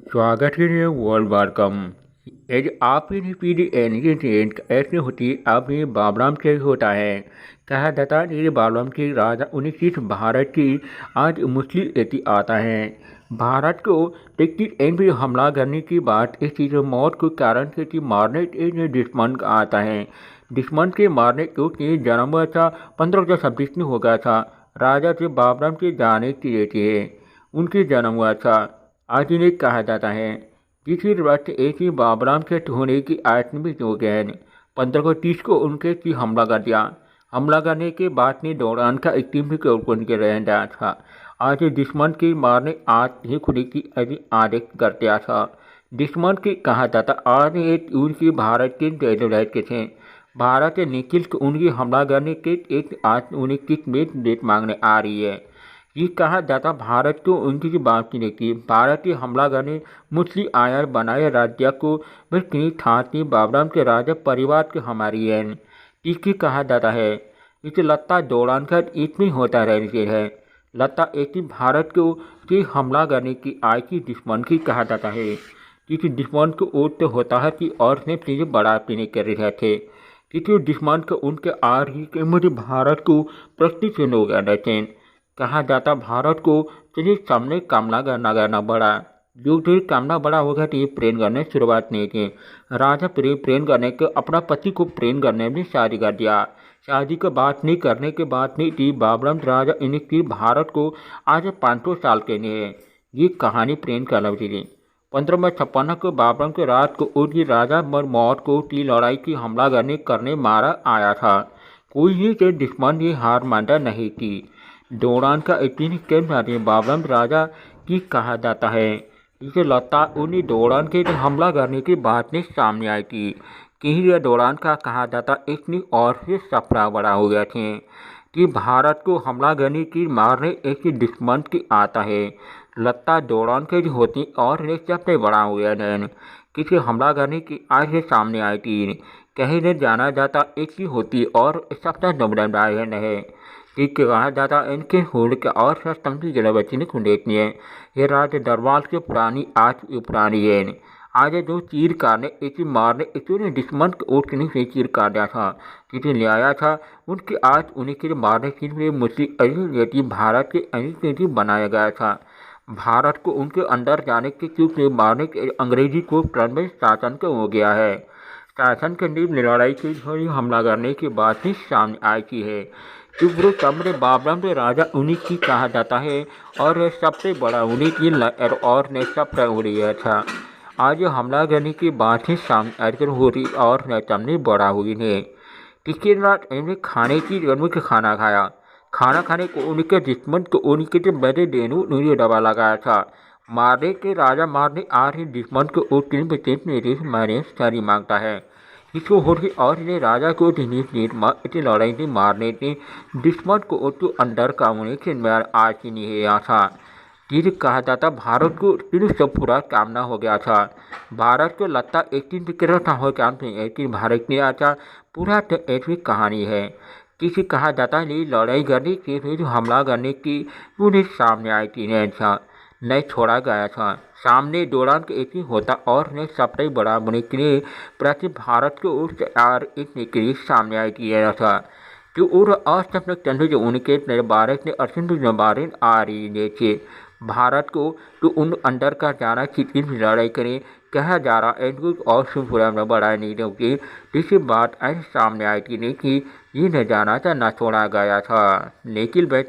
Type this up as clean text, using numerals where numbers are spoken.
स्वागत के लिए वर्ल्ड वेलकम। यदि आपकी पीढ़ी एनर्जी ट्रेंड ऐसे होती आपने बाबराम से होता है। कहा जाता है ये बाबराम के राजा 19 भारत की आज मुस्लिम एति आता है। भारत को टिकट एन भी हमला करने की बात इस चीज़ मौत के कारण से मारने के दुश्मन का आता है। दुश्मन के मारने के जन्म हुआ था 1526 में हो गया था। राजा से बाबराम के जाने की रहती है उनकी जन्म हुआ था। आज इन्हें कहा जाता है किसी वर्ष एक ही बाबराम के होने की आत्मिक हो गए 1530 को उनके की हमला कर दिया। हमला करने के बाद ने दौरान का इक्कीम के ऊपर के रह गया था। आज दुश्मन के मारने आज ही खुद की आदेश कर दिया था। दुश्मन के कहा जाता आज एक उनकी भारत के डेट के थे। भारत से निखिल उनकी हमला करने के एक आज उन्हें किस में डेट मांगने आ रही है। ये कहा जाता भारत को उनकी बात नहीं की भारत के हमला करने मुस्लिम आयर बनाए राज्य को भी ठाती बाबराम के राजा परिवार के हमारी है। इसकी कहा जाता है इसे लत्ता दौरान कर इतनी होता रहती है। लत्ता एक भारत को के हमला करने की आय की दुश्मन की कहा जाता है। किसी दुश्मन को ओट होता है कि और ने चीज़ें बड़ा पीने कर रहे थे किसी दुश्मन को उनके आर ही के मुझे भारत को प्रति से लोग रहते। कहा जाता भारत को तेरे सामने कामना करना बड़ा जो तेरी कामना बड़ा होगा तो ये प्रेम करने शुरुआत नहीं की। राजा प्रेम करने के अपना पति को प्रेम करने में शादी कर दिया। शादी का बात नहीं करने के बाद नहीं थी बाबराम राजा इनकी भारत को आज 500 साल के लिए ये कहानी प्रेम कर रही थी। 1556 को बाबराम के रात को उनकी राजा मौत को की लड़ाई की हमला करने मारा आया था। कोई ही के दुश्मन ये हार मानता नहीं थी। दौरान का इतनी कम बाबराम राजा की कहा जाता है इसे लता उन्हीं दौरान के हमला करने की बात ने सामने आई थी कि यह दौरान का कहा जाता इतनी और से सपना बड़ा हो गया थे कि भारत को हमला करने की मारने एक दुश्मन की आता है। लता दौरान के जो होती और ने सबसे बड़ा हो गया नैन किसी हमला करने की आज से सामने आई थी। कहीं न जाना जाता एक ही होती और सबसे नमदार है कि कहा जाता इनके होड़ के और सस्तंभी जलवती ने खुंडेतनी है। ये राज दरबार के पुरानी आज पुरानी है। आज जो चीर काटने इसी मारने इतने दुश्मन को ओटने से चीर काट दिया था किसी ले आया था उनके आज उन्हीं के मारने के लिए मुस्लिम अली भारत के अली बनाया गया था। भारत को उनके अंदर जाने के क्योंकि मारने के अंग्रेजी को क्रम शासन का हो गया है। शासन के लिए लड़ाई की हमला करने की बात ही सामने आई की है। इब्रो कमरे बाबराम के राजा उन्हीं की कहा जाता है और सबसे बड़ा उन्हीं की और ने सब हो रही था। आज हमला करने की बात ही सामने हो रही और ने सामने बड़ा हुई है। इसके बाद इन्हें खाने की के खाना खाया। खाना खाने को उनके दुश्मन को उनके जो बड़े डेनू उन्हें दबा लगाया था। मारने के राजा मारने आ रही दुश्मन को उनके मारे सारी मांगता है। इसको होती और ने राजा को इतनी लड़ाई थी मारने थी दुश्मन को उसको अंदर का होने के मार आज ही नहीं आया था। तीर कहा जाता भारत को तीर सब पूरा कामना हो गया था। भारत को लगता एक दिन विक्रम था हो काम थे एक दिन भारत ने आता पूरा तो ऐसी कहानी है। किसी कहा जाता नहीं लड़ाई करने की फिर हमला करने की उन्हें सामने आई थी अच्छा नहीं छोड़ा गया था। सामने दौरान के एक ही होता और ने सबसे बड़ा बने के लिए प्रति भारत को उस आर एक निकली सामने आई किया था जो और असफल चंद्र जो उनके भारत ने अर्जुन बारे आ रही देखिए भारत को तो उन अंदर का जाना कितनी लड़ाई करें कहा जा रहा है और सुपुरा में बढ़ाई नहीं होगी। जिसकी बात ऐसे सामने आई थी नहीं कि ये न जाना था न छोड़ा गया था लेकिन बैठ